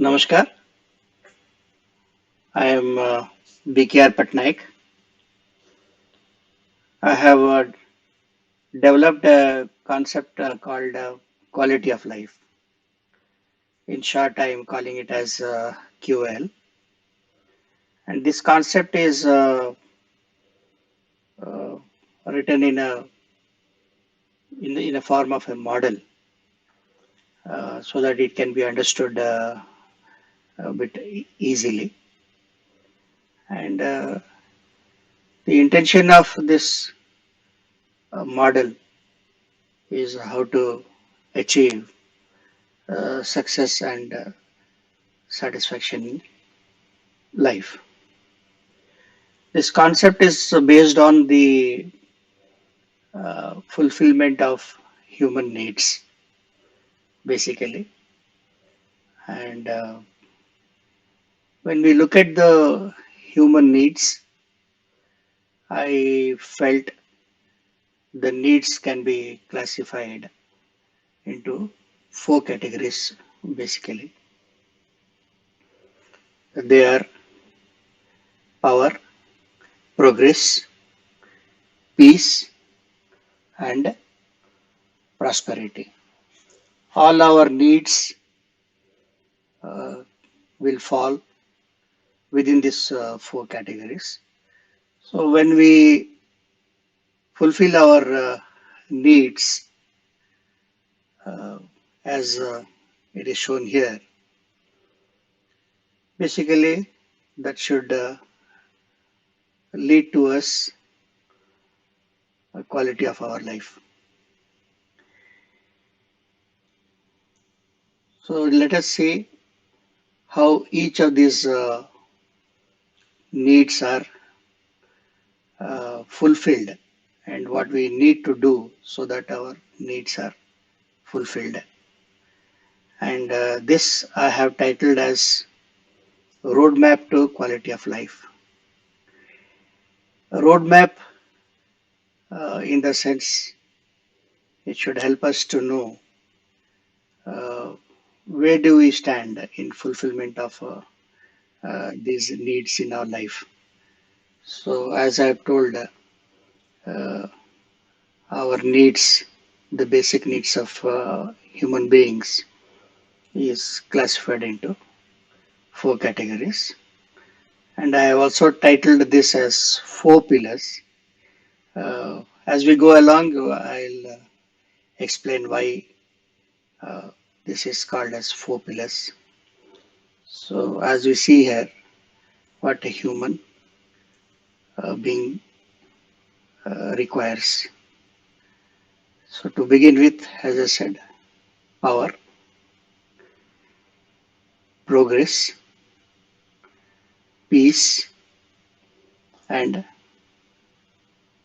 Namaskar, I am BKR Patnaik. I have developed a concept called quality of life. In short, I am calling it as QoL. And this concept is uh, written in a form of a model so that it can be understood a bit easily. And the intention of this model is how to achieve success and satisfaction in life. This concept is based on the fulfillment of human needs, basically. And when we look at the human needs, I felt the needs can be classified into four categories, basically. They are power, progress, peace, and prosperity. All our needs uh, will fall within these four categories. So when we fulfill our needs uh, as it is shown here, basically that should lead to us a quality of our life. So let us see how each of these needs are fulfilled and what we need to do so that our needs are fulfilled. And this I have titled as Roadmap to Quality of Life. A roadmap, in the sense, it should help us to know uh, where do we stand in fulfillment of these needs in our life. So, as I've told, our needs, the basic needs of human beings, is classified into four categories. And I have also titled this as four pillars. As we go along, I'll explain why uh, this is called as four pillars. So, as we see here, what a human being requires. So, to begin with, as I said, power, progress, peace, and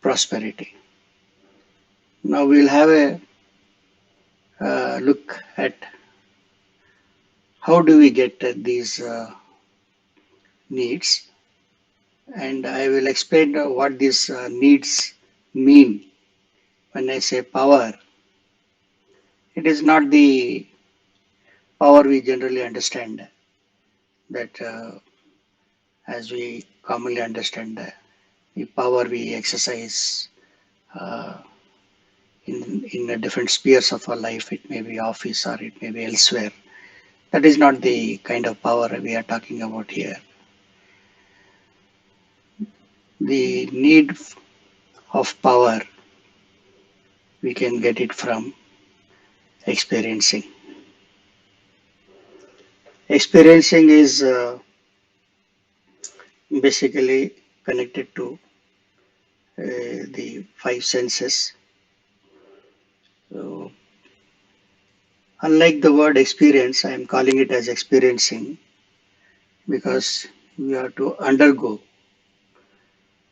prosperity. Now, we'll have a look at how do we get these needs, and I will explain what these needs mean. When I say power, it is not the power we generally understand that as we commonly understand the power we exercise uh, in the different spheres of our life. It may be office or it may be elsewhere. That is not the kind of power we are talking about here. The need of power, we can get it from experiencing. Experiencing is basically connected to the five senses. So, unlike the word experience, I am calling it as experiencing because we have to undergo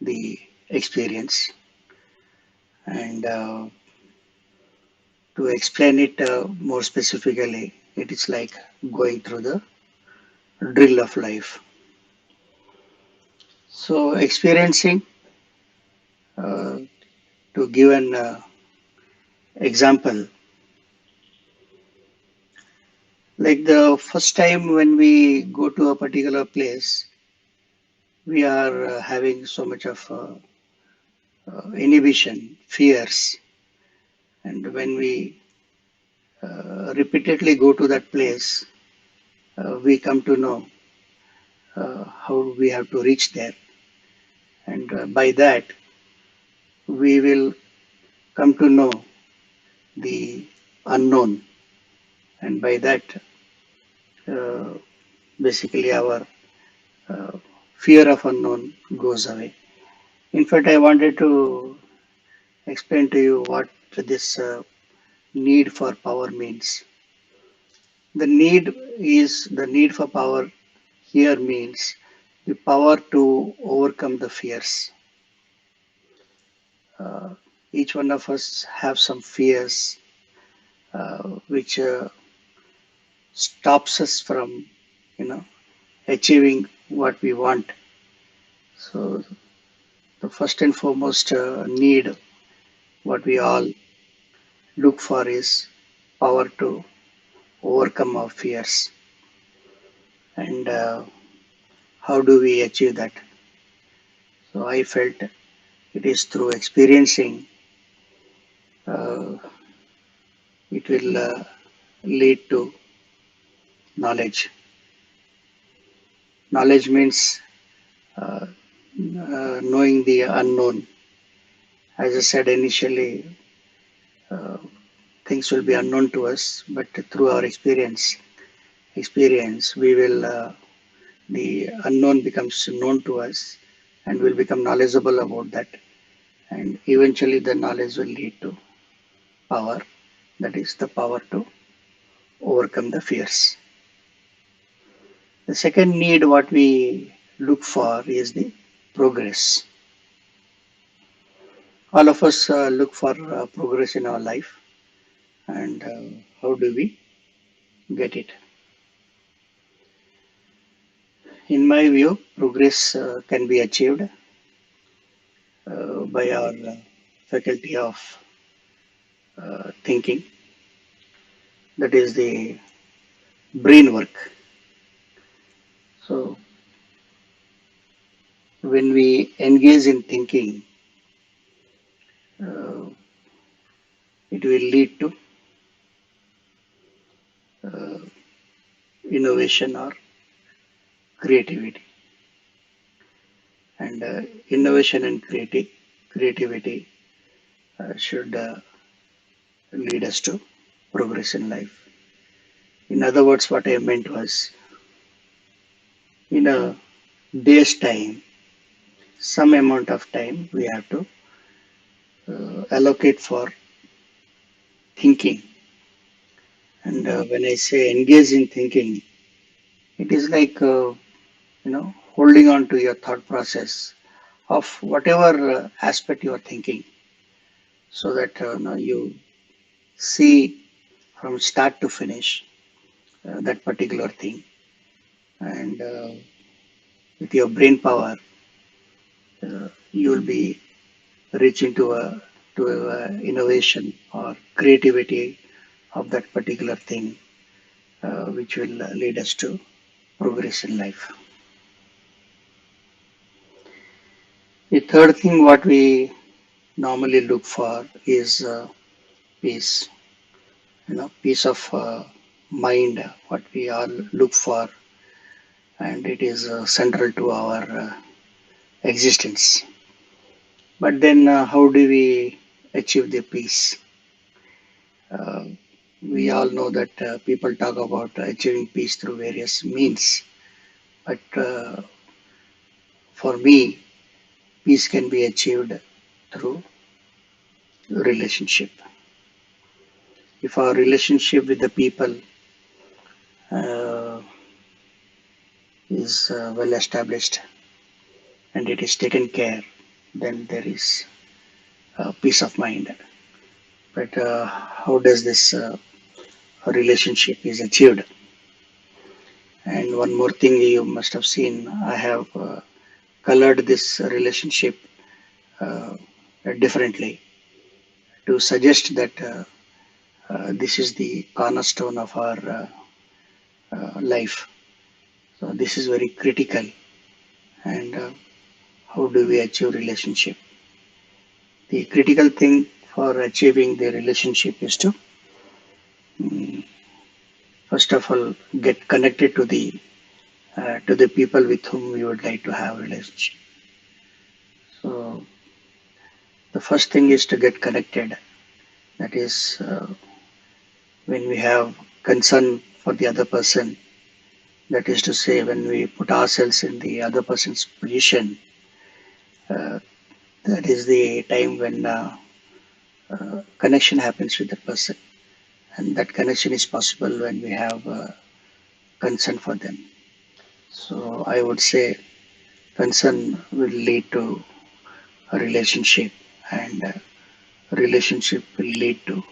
the experience. And to explain it more specifically, it is like going through the drill of life. So, experiencing, uh, to give an example, Like the first time when we go to a particular place, we are having so much of inhibition, fears, and when we repeatedly go to that place, we come to know how we have to reach there, and by that we will come to know the unknown, and by that uh, basically our uh, fear of unknown goes away. In fact, I wanted to explain to you what this need for power means. The need for power here means the power to overcome the fears. Uh, each one of us have some fears which stops us from, you know, achieving what we want. So the first and foremost need what we all look for is power to overcome our fears. And how do we achieve that? So I felt it is through experiencing. Uh, it will lead to knowledge. Knowledge means uh, knowing the unknown. As I said initially, uh, things will be unknown to us, but through our experience, we will the unknown becomes known to us, and we'll become knowledgeable about that. And eventually, the knowledge will lead to power. That is the power to overcome the fears. The second need, what we look for, is the progress. All of us look for progress in our life, and how do we get it? In my view, progress can be achieved by our faculty of thinking, that is the brain work. So, when we engage in thinking, uh, it will lead to uh, innovation or creativity. And innovation and creativity should lead us to progress in life. In other words, what I meant was in a day's time, some amount of time we have to allocate for thinking. And when I say engage in thinking, it is like holding on to your thought process of whatever aspect you are thinking, so that you see from start to finish that particular thing, and with your brain power, you will be reaching to a innovation or creativity of that particular thing, which will lead us to progress in life. The third thing what we normally look for is peace. Peace of mind. What we all look for, and it is central to our existence. But then, how do we achieve the peace? Uh, we all know that people talk about achieving peace through various means, but for me, peace can be achieved through relationship. If our relationship with the people uh, is well established and it is taken care, then there is peace of mind. But how does this relationship is achieved? And one more thing you must have seen, I have colored this relationship uh, differently to suggest that this is the cornerstone of our life. So this is very critical. And how do we achieve relationship? The critical thing for achieving the relationship is to mm, first of all get connected to the people with whom you would like to have relationship. So the first thing is to get connected. That is when we have concern for the other person. That is to say, when we put ourselves in the other person's position, uh, that is the time when connection happens with the person. And that connection is possible when we have concern for them. So I would say concern will lead to a relationship, and a relationship will lead to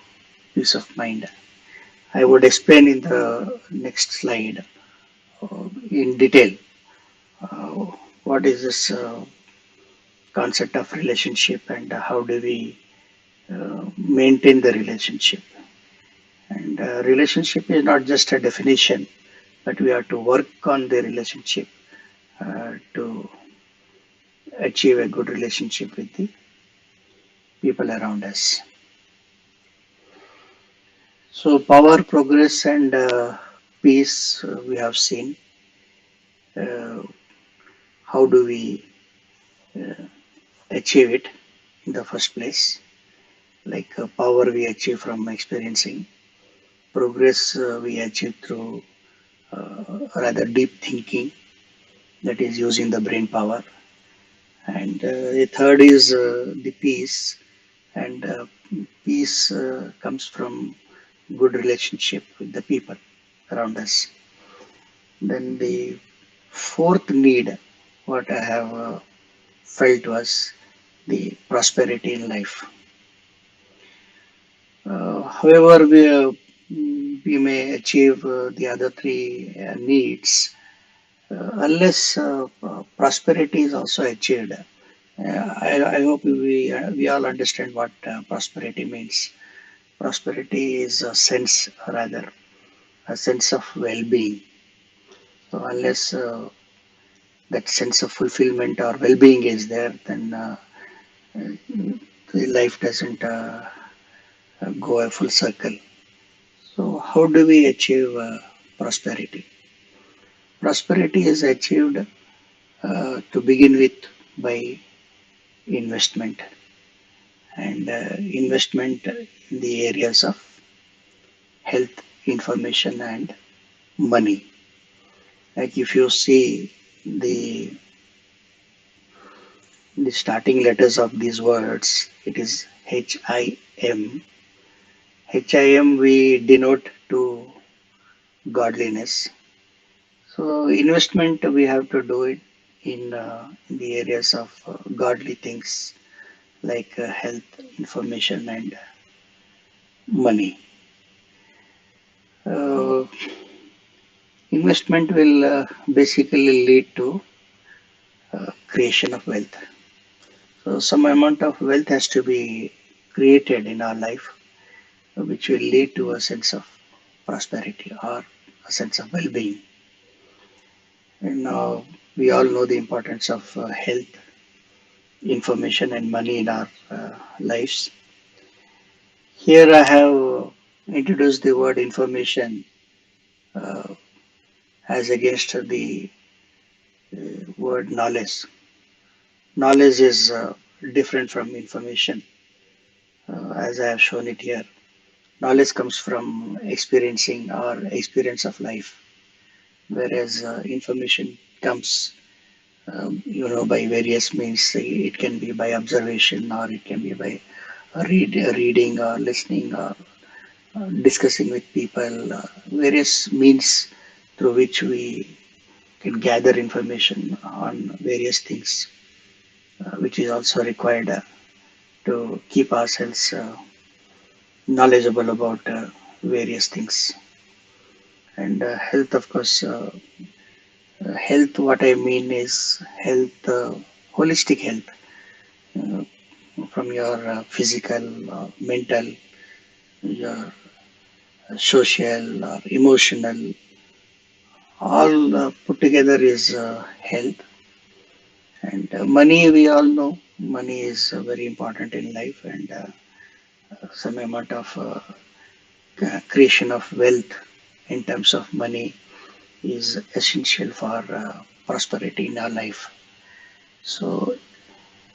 peace of mind. I would explain in the next slide in detail uh, what is this concept of relationship and how do we maintain the relationship. And relationship is not just a definition, but we have to work on the relationship to achieve a good relationship with the people around us. So, power, progress, and peace we have seen. Uh, how do we achieve it in the first place? Like power, we achieve from experiencing, progress, we achieve through rather deep thinking, that is using the brain power. And the third is the peace, and peace comes from good relationship with the people around us. Then the fourth need, what I have felt was the prosperity in life. However, we may achieve the other three needs unless prosperity is also achieved. I hope we all understand what prosperity means. Prosperity is a sense, rather, a sense of well-being. So unless that sense of fulfillment or well-being is there, then the life doesn't go a full circle. So how do we achieve prosperity? Prosperity is achieved to begin with by investment, and investment in the areas of health, information, and money. Like if you see the the starting letters of these words, it is HIM. HIM we denote to godliness. So investment we have to do it in the areas of godly things like health, information, and money. Uh, Investment will basically lead to creation of wealth. So some amount of wealth has to be created in our life, which will lead to a sense of prosperity or a sense of well-being. And we all know the importance of health, information, and money in our lives. Here I have introduced the word information uh, as against the word knowledge. Knowledge is different from information, as I have shown it here. Knowledge comes from experiencing or experience of life, whereas information comes, by various means. It can be by observation, or it can be by reading, or listening, or discussing with people. Various means through which we can gather information on various things, which is also required to keep ourselves knowledgeable about various things. And health, of course, health, what I mean is health, holistic health, uh, from your physical, mental, your social, or emotional, All put together is health. And money, we all know, money is very important in life, and some amount of creation of wealth in terms of money is essential for prosperity in our life. So,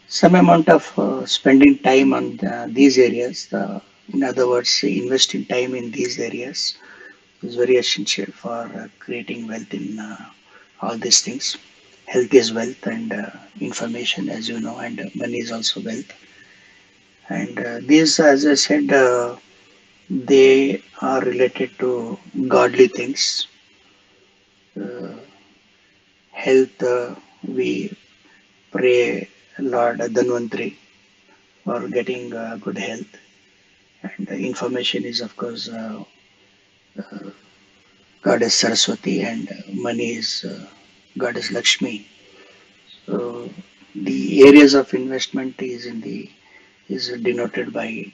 some amount of spending time on these areas, in other words, investing time in these areas, is very essential for creating wealth in all these things. Health is wealth, and information, as you know, and money is also wealth. And these, as I said, they are related to godly things. Uh, Health, we pray Lord Dhanvantri for getting good health. And information is, of course, Goddess Saraswati, and money is Goddess Lakshmi. So the areas of investment is denoted by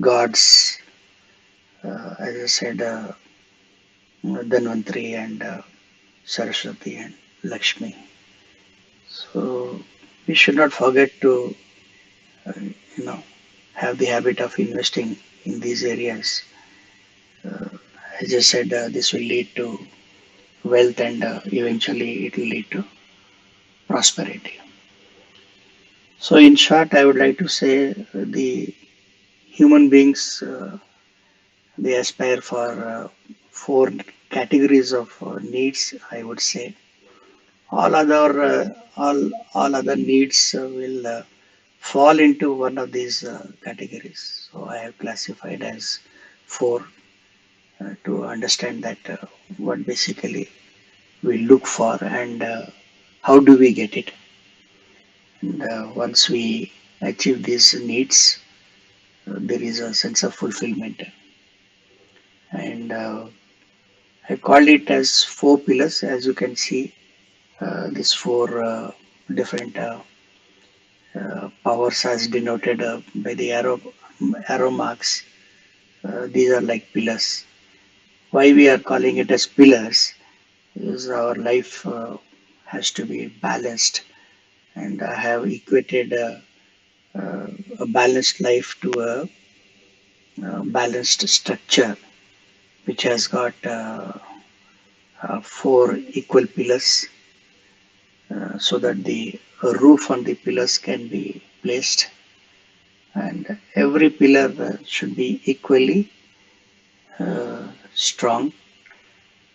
gods, as I said, Dhanvantri and Saraswati and Lakshmi. So we should not forget to, uh, you know, have the habit of investing in these areas. Uh, as I said, this will lead to wealth, and eventually it will lead to prosperity. So, in short, I would like to say the human beings they aspire for four categories of needs. I would say all other all other needs will fall into one of these categories. So I have classified as four to understand that what basically we look for, and how do we get it. And once we achieve these needs, there is a sense of fulfillment. And I called it as four pillars. As you can see, these four different powers as denoted by the arrow marks. These are like pillars. Why we are calling it as pillars is our life has to be balanced, and I have equated uh, a balanced life to a balanced structure which has got four equal pillars, so that the roof on the pillars can be placed, and every pillar should be equally strong.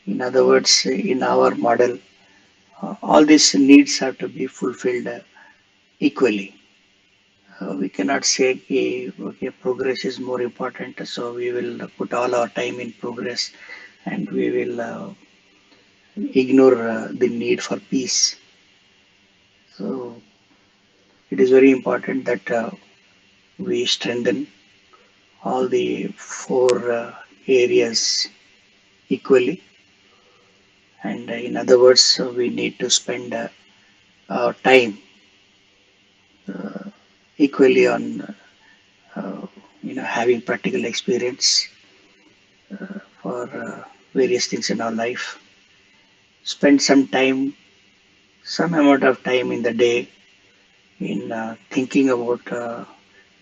In other words, in our model, all these needs have to be fulfilled equally. We cannot say okay, progress is more important, so we will put all our time in progress, and we will ignore the need for peace. So it is very important that we strengthen all the four areas equally. And in other words, we need to spend our time equally on uh, having practical experience for various things in our life. Spend some amount of time in the day in thinking about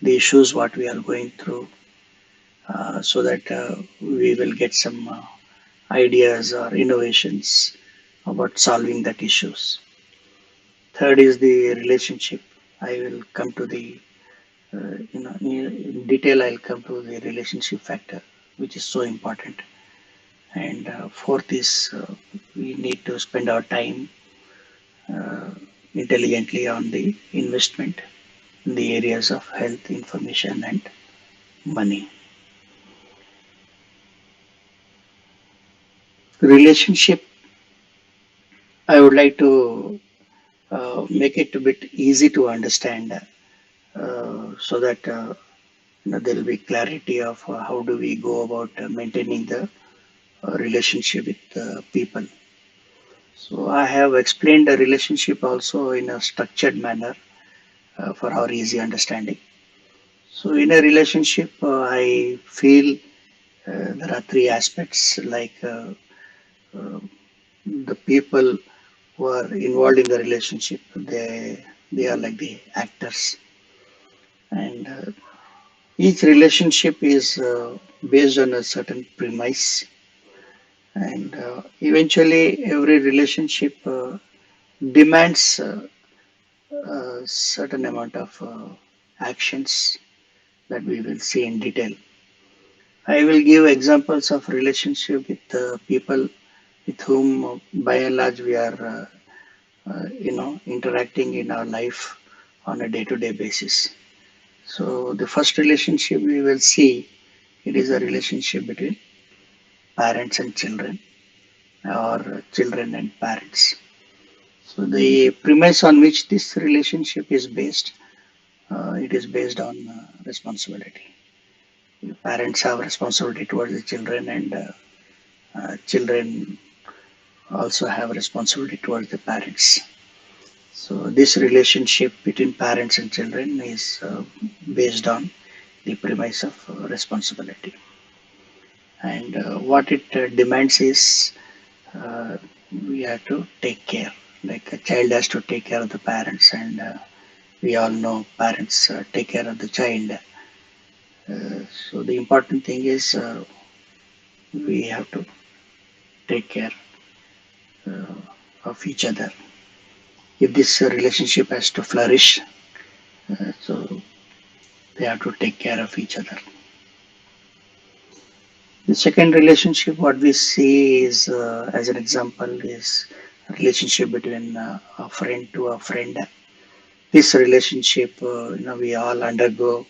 the issues what we are going through, so that we will get some ideas or innovations about solving that issues. Third is the relationship. I will come to the in detail. I'll come to the relationship factor, which is so important. And fourth is we need to spend our time uh, intelligently on the investment in the areas of health, information, and money. Relationship, I would like to make it a bit easy to understand, so that there will be clarity of how do we go about maintaining the relationship with people. So I have explained the relationship also in a structured manner for our easy understanding. So in a relationship, I feel there are three aspects like uh, the people who are involved in the relationship, they are like the actors, and each relationship is based on a certain premise, and eventually every relationship demands a certain amount of actions that we will see in detail. I will give examples of relationship with people with whom, by and large, we are, interacting in our life on a day-to-day basis. So the first relationship we will see, it is a relationship between parents and children, or children and parents. So the premise on which this relationship is based, it is based on responsibility. Parents have responsibility towards the children, and children also have responsibility towards the parents. So this relationship between parents and children is based on the premise of responsibility. And what it demands is uh, we have to take care. Like a child has to take care of the parents, and we all know parents take care of the child. So the important thing is we have to take care of each other. If this relationship has to flourish, so they have to take care of each other. The second relationship, what we see is, as an example, is a relationship between a friend to a friend. This relationship, we all undergo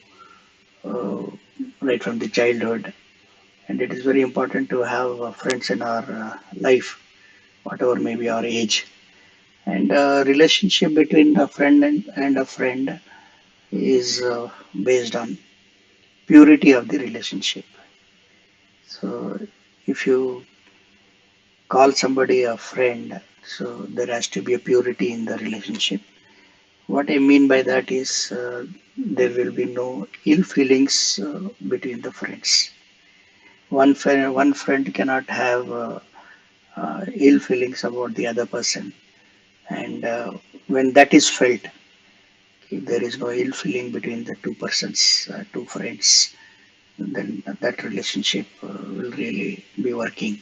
uh, right from the childhood, and it is very important to have friends in our life, whatever may be our age. And relationship between a friend and a friend is based on purity of the relationship. So if you call somebody a friend, so there has to be a purity in the relationship. What I mean by that is there will be no ill feelings between the friends. One friend cannot have ill feelings about the other person, and when that is felt, if there is no ill feeling between the two persons, two friends, then that relationship will really be working.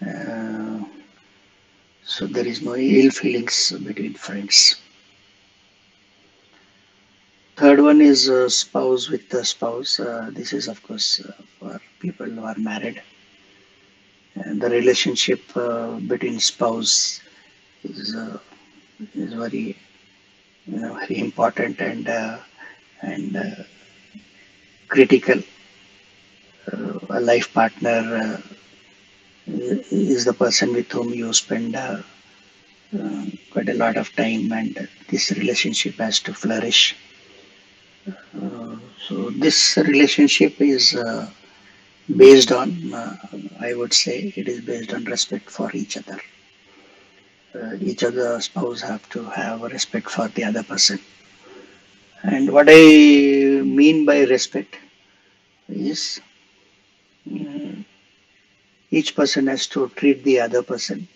Uh, so there is no ill feelings between friends. Third one is spouse with the spouse. This is, of course, for people who are married. And the relationship between spouse is very, very important, and critical. A life partner is the person with whom you spend quite a lot of time, and this relationship has to flourish. So this relationship is based on, I would say, it is based on respect for each other. Each other spouse have to have respect for the other person. And what I mean by respect is each person has to treat the other person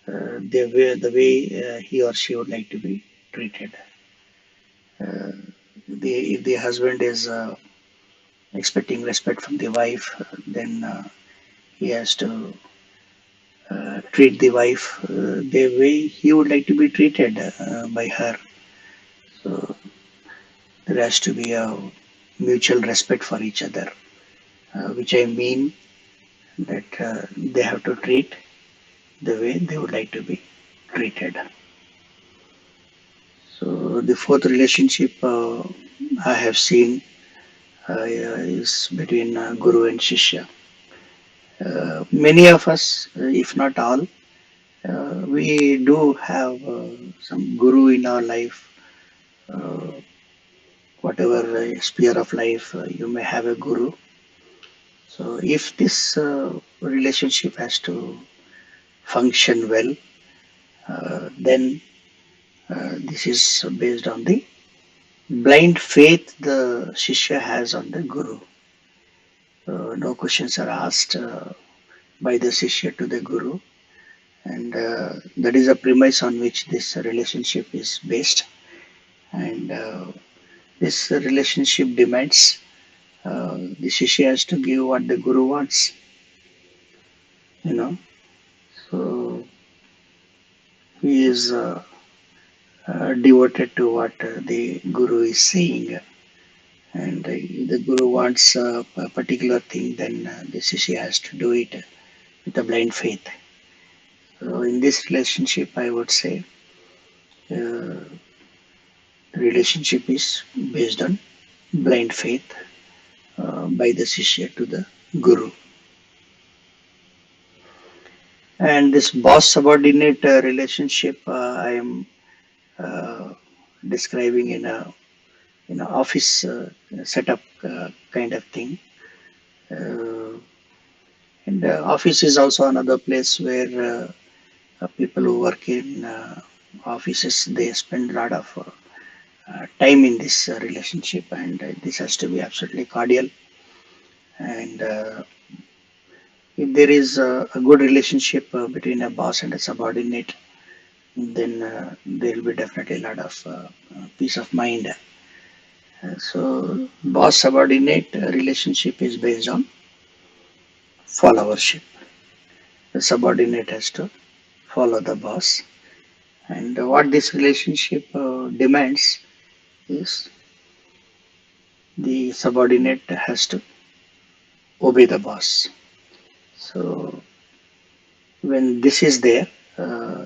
the way he or she would like to be treated. If the husband is expecting respect from the wife, then he has to treat the wife the way he would like to be treated by her. So there has to be a mutual respect for each other, which I mean that they have to treat the way they would like to be treated. So the fourth relationship I have seen is between Guru and Shishya. Many of us, if not all, we do have some Guru in our life. Uh, whatever sphere of life, you may have a Guru. So if this relationship has to function well, then this is based on the blind faith the Shishya has on the Guru. No questions are asked. by the Shishya to the Guru, and that is a premise on which this relationship is based. And this relationship demands the Shishya has to give what the Guru wants, you know. So he is devoted to what the Guru is saying. And the Guru wants a particular thing, then the Shishya has to do it with a blind faith. So in this relationship, I would say the relationship is based on blind faith by the Shishya to the Guru. And this boss subordinate relationship I am uh, describing in a office setup kind of thing. Uh, and office is also another place where people who work in offices, they spend a lot of time in this relationship, and this has to be absolutely cordial. And if there is a good relationship between a boss and a subordinate, then there will be definitely a lot of peace of mind. So boss subordinate relationship is based on followership. The subordinate has to follow the boss, and what this relationship demands is the subordinate has to obey the boss. So when this is there, uh,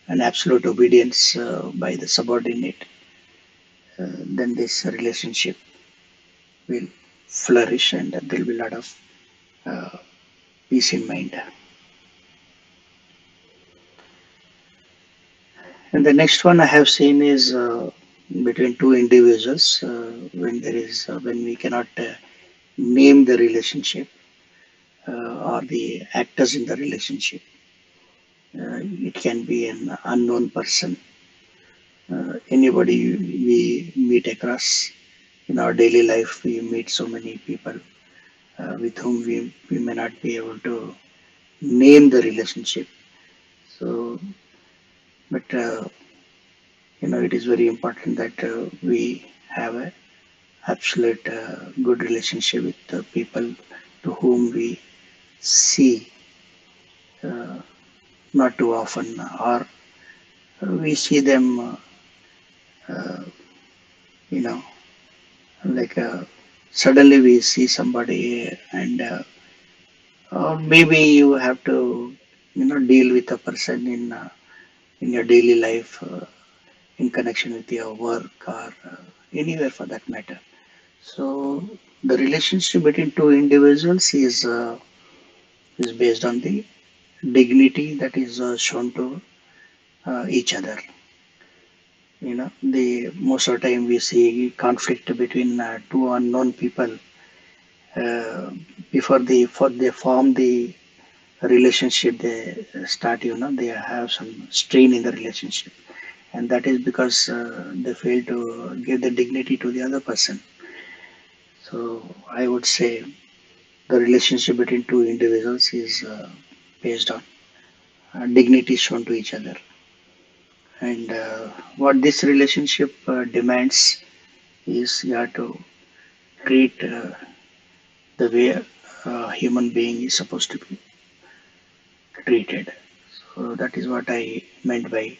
an absolute obedience by the subordinate, then this relationship will flourish, and there will be a lot of uh, peace in mind. And the next one I have seen is between two individuals when there is when we cannot name the relationship or the actors in the relationship. It can be an unknown person, anybody we meet across in our daily life. We meet so many people with whom we may not be able to name the relationship. So, but it is very important that we have a absolute good relationship with the people to whom we see uh, not too often, or we see them, you know, like suddenly we see somebody, and or maybe you have to, deal with a person in your daily life, in connection with your work, or anywhere for that matter. So the relationship between two individuals is based on the dignity that is shown to each other. The most of the time we see conflict between two unknown people uh, before they form the relationship. They start, they have some strain in the relationship, and that is because they fail to give the dignity to the other person. So I would say the relationship between two individuals is based on dignity shown to each other. And what this relationship demands is you have to treat the way a human being is supposed to be treated. So that is what I meant by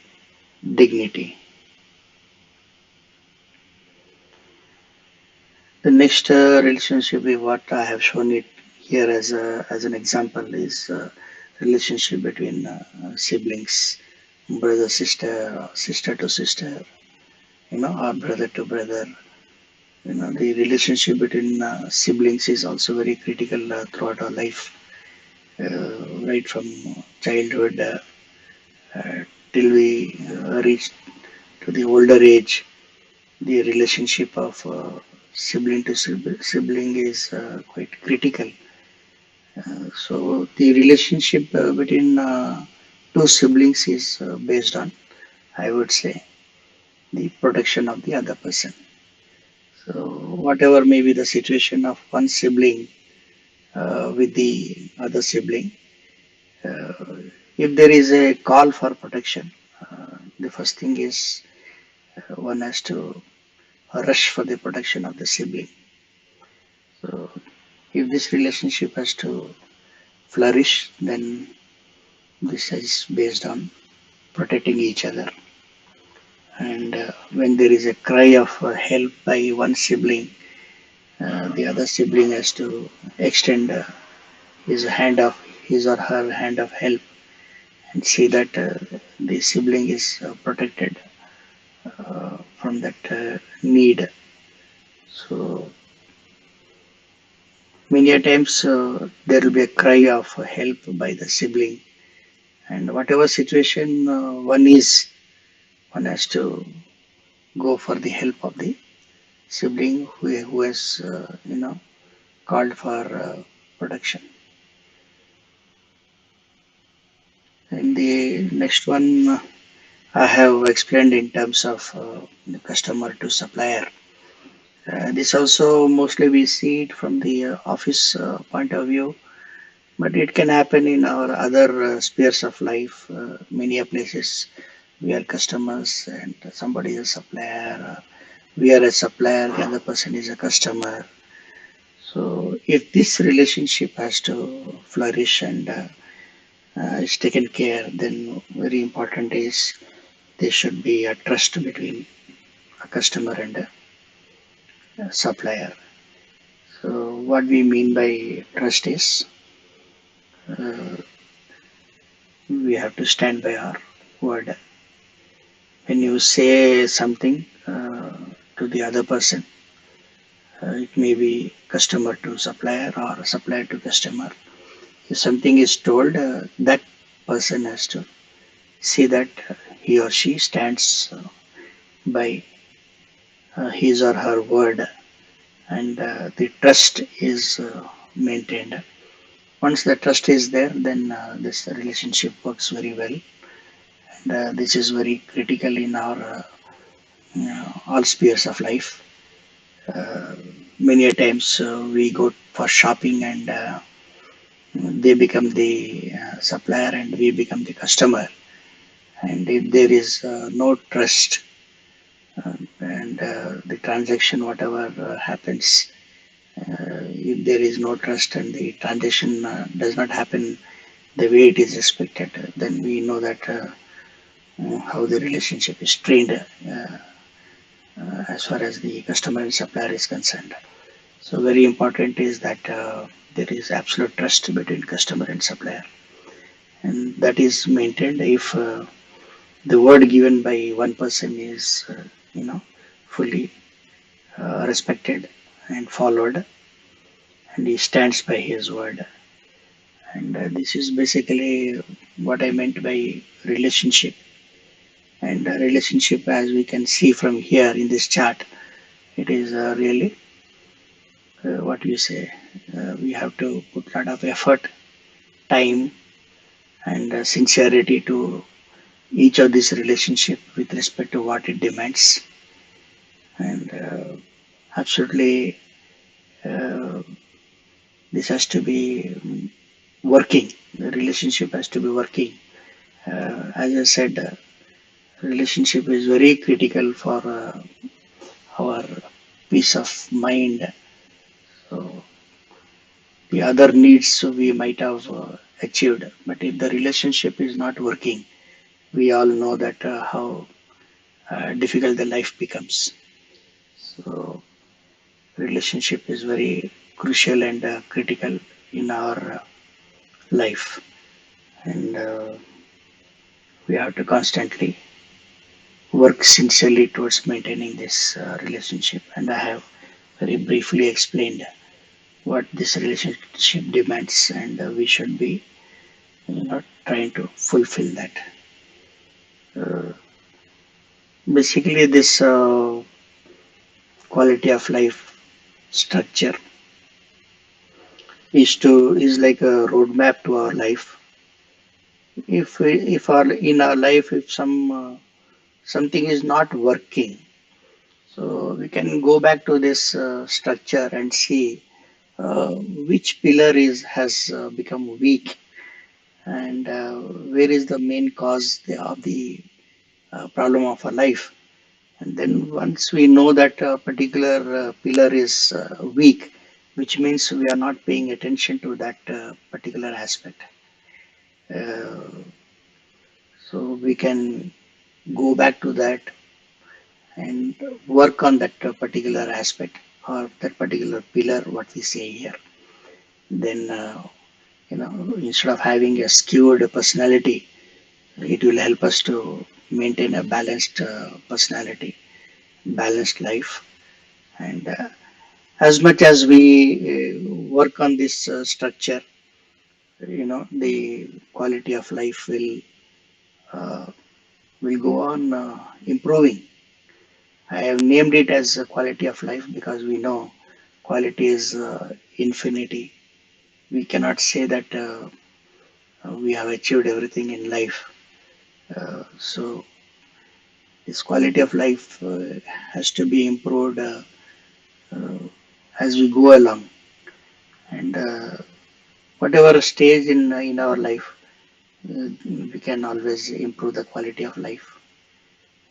dignity. The next relationship, what I have shown it here as an example, is relationship between siblings, brother sister, sister to sister, or brother to brother. The relationship between siblings is also very critical throughout our life, right from childhood till we reach to the older age. The relationship of sibling to sibling is quite critical. So the relationship between two siblings is based on, I would say, the protection of the other person. So whatever may be the situation of one sibling with the other sibling, If there is a call for protection, the first thing is one has to rush for the protection of the sibling. So if this relationship has to flourish, then this is based on protecting each other. And when there is a cry of help by one sibling, the other sibling has to extend his or her hand of help and see that the sibling is protected from that need. So many a times there will be a cry of help by the sibling, and whatever situation one has to go for the help of the sibling who has called for protection. And the next one I have explained in terms of the customer to supplier. This also mostly we see it from the office point of view, but it can happen in our other spheres of life. Many a places we are customers and somebody is a supplier. We are a supplier, the other person is a customer. So if this relationship has to flourish and is taken care, then very important is there should be a trust between a customer and a supplier. So what we mean by trust is uh, we have to stand by our word. When you say something to the other person, it may be customer to supplier or supplier to customer. If something is told, that person has to see that he or she stands by his or her word, and the trust is maintained. Once the trust is there, then this relationship works very well. And this is very critical in our all spheres of life. Uh, Many a times we go for shopping and they become the supplier and we become the customer. And if there is no trust and the transaction, whatever happens, if there is no trust and the transaction does not happen the way it is expected, then we know that how the relationship is strained as far as the customer and supplier is concerned. So very important is that there is absolute trust between customer and supplier, and that is maintained if the word given by one person is, fully respected and followed, and he stands by his word. And this is basically what I meant by relationship. And relationship, as we can see from here in this chart, it is really what you say. We have to put a lot of effort, time, and sincerity to each of these relationship with respect to what it demands. And absolutely, uh, this has to be working. The relationship has to be working. As I said, relationship is very critical for our peace of mind. So the other needs we might have achieved, but if the relationship is not working, we all know that how difficult the life becomes. So relationship is very crucial and critical in our life, and we have to constantly work sincerely towards maintaining this relationship. And I have very briefly explained what this relationship demands, and we should be trying to fulfill that. Uh, Basically, this quality of life structure is like a roadmap to our life. If our in our life, if something is not working, so we can go back to this structure and see which pillar is has become weak, and where is the main cause of the problem of our life. And then once we know that a particular pillar is weak, which means we are not paying attention to that particular aspect. Uh, so we can go back to that and work on that particular aspect or that particular pillar, what we say here. Then, instead of having a skewed personality, it will help us to maintain a balanced personality, balanced life. And as much as we work on this structure, the quality of life uh, will go on improving. I have named it as a quality of life because we know quality is infinity. We cannot say that we have achieved everything in life. So this quality of life has to be improved uh, as we go along, and whatever stage in our life, we can always improve the quality of life,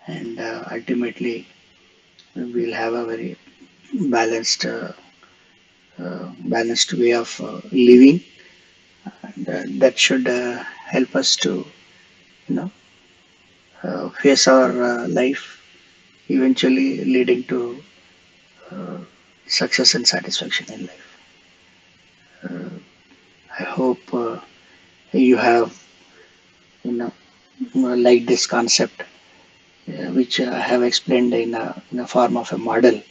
and ultimately we'll have a very balanced balanced way of living, and that should help us to you know face our life, eventually leading to uh, success and satisfaction in life. I hope you have you know like this concept, which I have explained in a form of a model,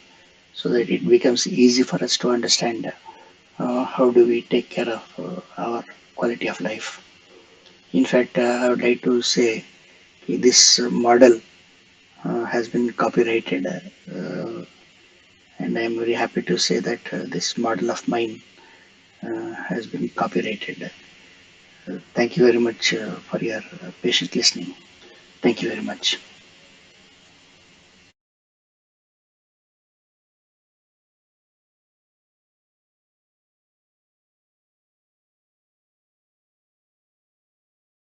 so that it becomes easy for us to understand how do we take care of our quality of life. In fact, I would like to say this model has been copyrighted, and I am very happy to say that this model of mine has been copyrighted. Thank you very much for your patient listening. Thank you very much.